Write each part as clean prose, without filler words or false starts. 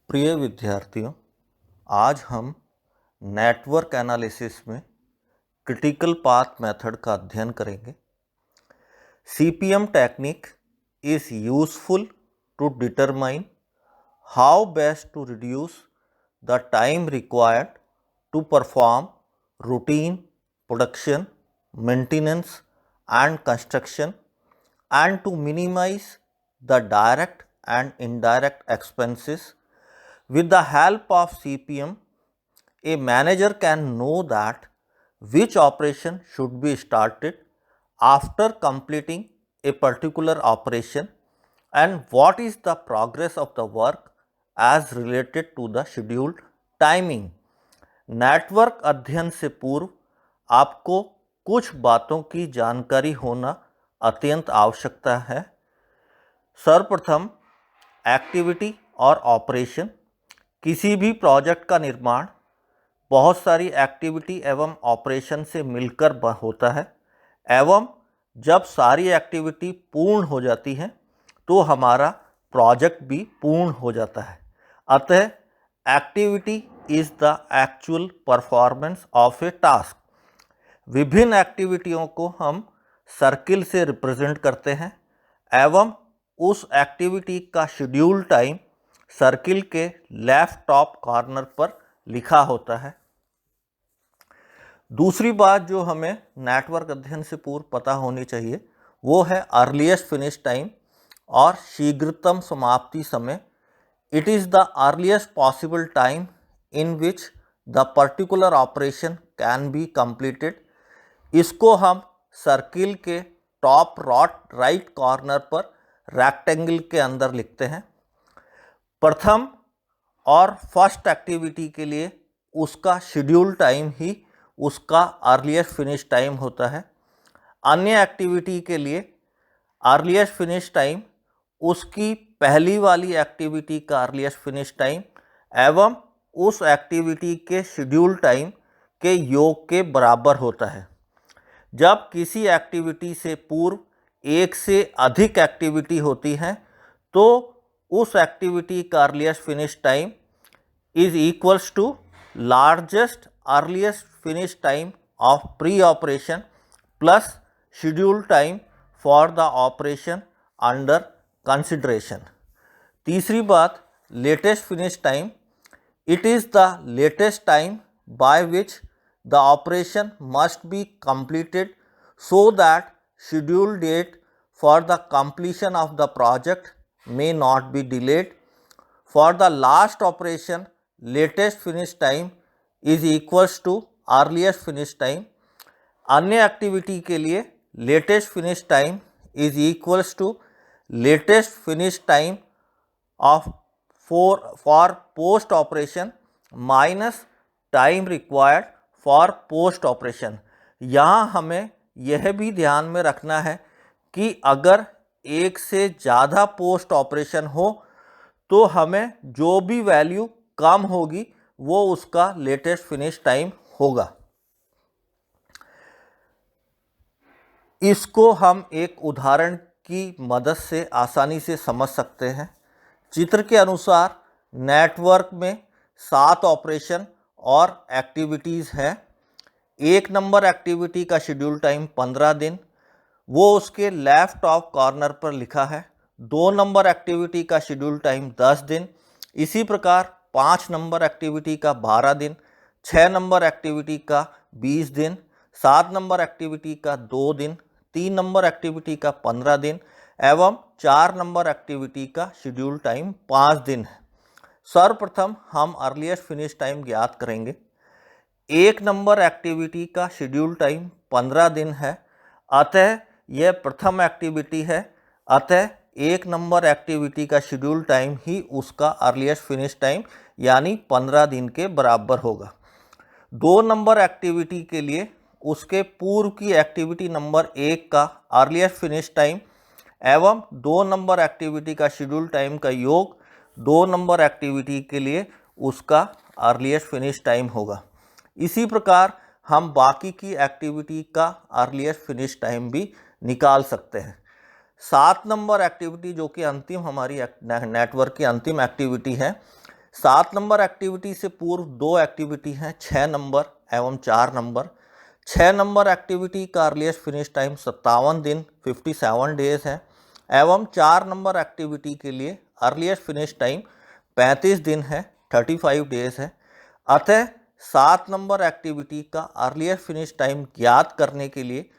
प्रिय विद्यार्थियों, आज हम नेटवर्क एनालिसिस में क्रिटिकल पाथ मेथड का अध्ययन करेंगे। CPM technique is useful to determine how best to reduce the time required to perform routine production, maintenance and construction, and to minimize the direct and indirect expenses. With the help of CPM, a manager can know that which operation should be started after completing a particular operation and what is the progress of the work as related to the scheduled timing. Network अध्ययन से पूर्व आपको कुछ बातों की जानकारी होना अत्यंत आवश्यकता है। सर्वप्रथम, एक्टिविटी और ऑपरेशन। किसी भी प्रोजेक्ट का निर्माण बहुत सारी एक्टिविटी एवं ऑपरेशन से मिलकर होता है एवं जब सारी एक्टिविटी पूर्ण हो जाती है तो हमारा प्रोजेक्ट भी पूर्ण हो जाता है। अतः activity is the actual performance of A task. विभिन्न एक्टिविटियों को हम सर्किल से रिप्रेजेंट करते हैं एवं उस एक्टिविटी का शेड्यूल टाइम सर्किल के लेफ्ट टॉप कॉर्नर पर लिखा होता है। दूसरी बात जो हमें नेटवर्क अध्ययन से पूर्व पता होनी चाहिए वो है अर्लीस्ट फिनिश टाइम और शीघ्रतम समाप्ति समय। It is the earliest possible time in which the particular operation can be completed. इसको हम सर्किल के टॉप राइट कॉर्नर पर रेक्टेंगल के अंदर लिखते हैं। प्रथम और फर्स्ट एक्टिविटी के लिए उसका शेड्यूल टाइम ही उसका अर्लीस्ट फिनिश टाइम होता है। अन्य एक्टिविटी के लिए अर्लीस्ट फिनिश टाइम उसकी पहली वाली एक्टिविटी का अर्लीस्ट फिनिश टाइम एवं उस एक्टिविटी के शेड्यूल टाइम के योग के बराबर होता है। जब किसी एक्टिविटी से पूर्व एक से अधिक एक्टिविटी होती हैं तो उस एक्टिविटी का earliest finish time is equals to largest earliest finish time of pre operation plus schedule time for the operation under consideration. तीसरी बात, latest finish time. It is the latest time by which the operation must be completed so that scheduled date for the completion of the project may not be delayed. For the last operation, latest finish time is equals to earliest finish time. अन्य activity के लिए latest finish time is equals to latest finish time of for post operation minus time required for post operation. यहाँ हमें यह भी ध्यान में रखना है कि अगर एक से ज़्यादा पोस्ट ऑपरेशन हो तो हमें जो भी वैल्यू कम होगी वो उसका लेटेस्ट फिनिश टाइम होगा। इसको हम एक उदाहरण की मदद से आसानी से समझ सकते हैं। चित्र के अनुसार नेटवर्क में 7 ऑपरेशन और एक्टिविटीज़ हैं। 1 नंबर एक्टिविटी का शेड्यूल टाइम 15 दिन, वो उसके लेफ्ट टॉप कॉर्नर पर लिखा है। 2 नंबर एक्टिविटी का शेड्यूल टाइम 10 दिन, इसी प्रकार 5 नंबर एक्टिविटी का 12 दिन, 6 नंबर एक्टिविटी का 20 दिन, 7 नंबर एक्टिविटी का 2 दिन, 3 नंबर एक्टिविटी का 15 दिन एवं 4 नंबर एक्टिविटी का शेड्यूल टाइम 5 दिन है। सर्वप्रथम हम अर्लीस्ट फिनिश टाइम ज्ञात करेंगे। 1 नंबर एक्टिविटी का शेड्यूल टाइम 15 दिन है, अतः यह प्रथम एक्टिविटी है, अतः 1 नंबर एक्टिविटी का शेड्यूल टाइम ही उसका अर्लीस्ट फिनिश टाइम यानी 15 दिन के बराबर होगा। 2 नंबर एक्टिविटी के लिए उसके पूर्व की एक्टिविटी नंबर 1 का अर्लीस्ट फिनिश टाइम एवं 2 नंबर एक्टिविटी का शेड्यूल टाइम का योग 2 नंबर एक्टिविटी के लिए उसका अर्लीस्ट फिनिश टाइम होगा। इसी प्रकार हम बाकी की एक्टिविटी का अर्लीस्ट फिनिश टाइम भी निकाल सकते हैं। 7 नंबर एक्टिविटी जो कि अंतिम हमारी नेटवर्क की अंतिम एक्टिविटी है, 7 नंबर एक्टिविटी से पूर्व दो एक्टिविटी हैं, 6 नंबर एवं 4 नंबर। 6 नंबर एक्टिविटी का अर्लीस्ट फिनिश टाइम 57 दिन 57 डेज है एवं 4 नंबर एक्टिविटी के लिए अर्लीस्ट फिनिश टाइम 35 दिन है 35 डेज है। अतः 7 नंबर एक्टिविटी का अर्लीस्ट फिनिश टाइम ज्ञात करने के लिए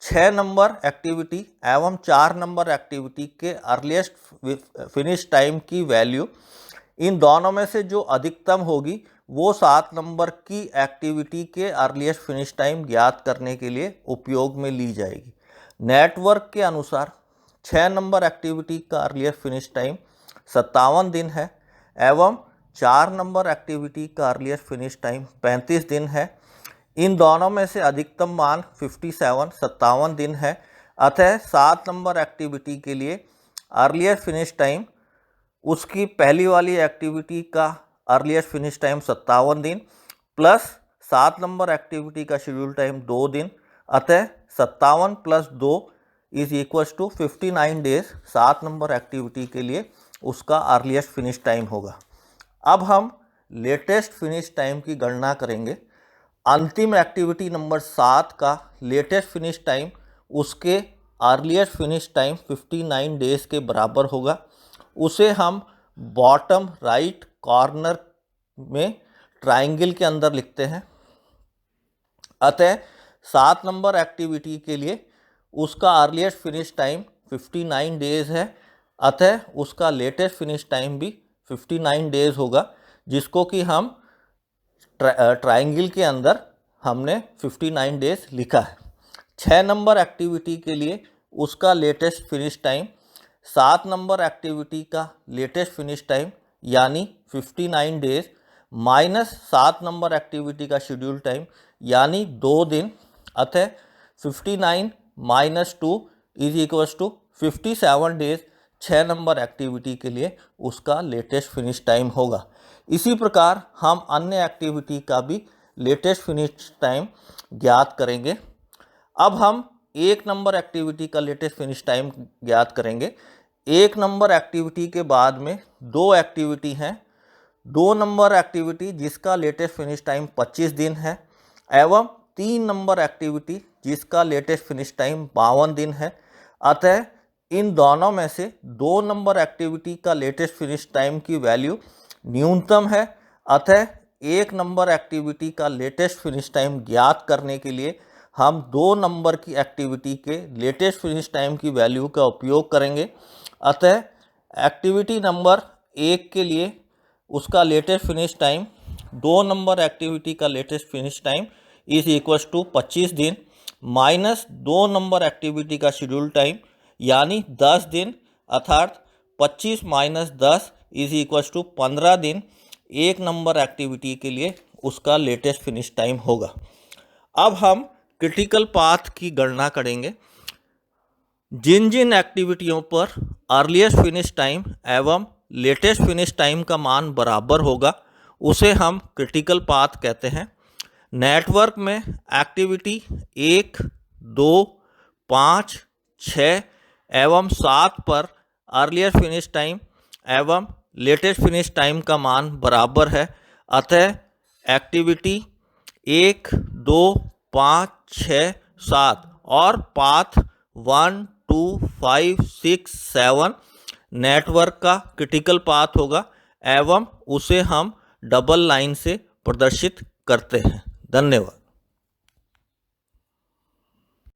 6 नंबर एक्टिविटी एवं 4 नंबर एक्टिविटी के अर्लीस्ट फिनिश टाइम की वैल्यू इन दोनों में से जो अधिकतम होगी वो 7 नंबर की एक्टिविटी के अर्लीस्ट फिनिश टाइम ज्ञात करने के लिए उपयोग में ली जाएगी। नेटवर्क के अनुसार 6 नंबर एक्टिविटी का अर्लीस्ट फिनिश टाइम 57 दिन है एवं 4 नंबर एक्टिविटी का अर्लीस्ट फिनिश टाइम 35 दिन है। इन दोनों में से अधिकतम मान 57 दिन है। अतः 7 नंबर एक्टिविटी के लिए अर्लीस्ट फिनिश टाइम उसकी पहली वाली एक्टिविटी का अर्लीस्ट फिनिश टाइम 57 दिन प्लस 7 नंबर एक्टिविटी का शेड्यूल टाइम 2 दिन। अतः 57 plus 2 is equals to 59 days 7 number activity के लिए उसका अर्लीस्ट फिनिश टाइम होगा। अब हम लेटेस्ट फिनिश टाइम की गणना करेंगे। अंतिम एक्टिविटी नंबर 7 का लेटेस्ट फिनिश टाइम उसके अर्लीस्ट फिनिश टाइम 59 डेज के बराबर होगा। उसे हम बॉटम राइट कॉर्नर में ट्राइंगल के अंदर लिखते हैं। अतः 7 नंबर एक्टिविटी के लिए उसका अर्लीस्ट फिनिश टाइम 59 डेज है। अतः उसका लेटेस्ट फिनिश टाइम भी 59 डेज होगा, जिसको कि हम ट्राइंगल के अंदर हमने 59 डेज लिखा है। 6 नंबर एक्टिविटी के लिए उसका latest finish time 7 number activity का लेटेस्ट फिनिश टाइम यानी 59 डेज माइनस 7 नंबर एक्टिविटी का शेड्यूल टाइम यानी 2 दिन। अतः 59 minus 2 is equals to 57 days 6 number activity के लिए उसका लेटेस्ट फिनिश टाइम होगा। इसी प्रकार हम अन्य एक्टिविटी का भी लेटेस्ट फिनिश टाइम ज्ञात करेंगे। अब हम 1 नंबर एक्टिविटी का लेटेस्ट फिनिश टाइम ज्ञात करेंगे। 1 नंबर एक्टिविटी के बाद में 2 एक्टिविटी हैं। 2 नंबर एक्टिविटी जिसका लेटेस्ट फिनिश टाइम 25 दिन है एवं 3 नंबर एक्टिविटी जिसका लेटेस्ट फिनिश टाइम 52 दिन है। अतः इन दोनों में से 2 नंबर एक्टिविटी का लेटेस्ट फिनिश टाइम की वैल्यू न्यूनतम है। अतः 1 नंबर एक्टिविटी का लेटेस्ट फिनिश टाइम ज्ञात करने के लिए हम 2 नंबर की एक्टिविटी के लेटेस्ट फिनिश टाइम की वैल्यू का उपयोग करेंगे। अतः एक्टिविटी नंबर 1 के लिए उसका latest finish time 2 number activity का latest finish time is equals to 25 दिन माइनस 2 नंबर एक्टिविटी का शेड्यूल टाइम यानी 10 दिन, अर्थात 25 माइनस 10 इज इक्वल्स टू 15 दिन 1 नंबर एक्टिविटी के लिए उसका लेटेस्ट फिनिश टाइम होगा। अब हम क्रिटिकल पाथ की गणना करेंगे। जिन जिन एक्टिविटियों पर अर्लीस्ट फिनिश टाइम एवं लेटेस्ट फिनिश टाइम का मान बराबर होगा उसे हम क्रिटिकल पाथ कहते हैं। नेटवर्क में एक्टिविटी 1, 2, 5, 6 एवं 7 पर अर्लीस्ट फिनिश टाइम एवं लेटेस्ट फिनिश टाइम का मान बराबर है। अतः एक्टिविटी 1, 2, 5, 6, 7 और पाथ 1, 2, 5, 6, 7 नेटवर्क का क्रिटिकल पाथ होगा एवं उसे हम डबल लाइन से प्रदर्शित करते हैं। धन्यवाद।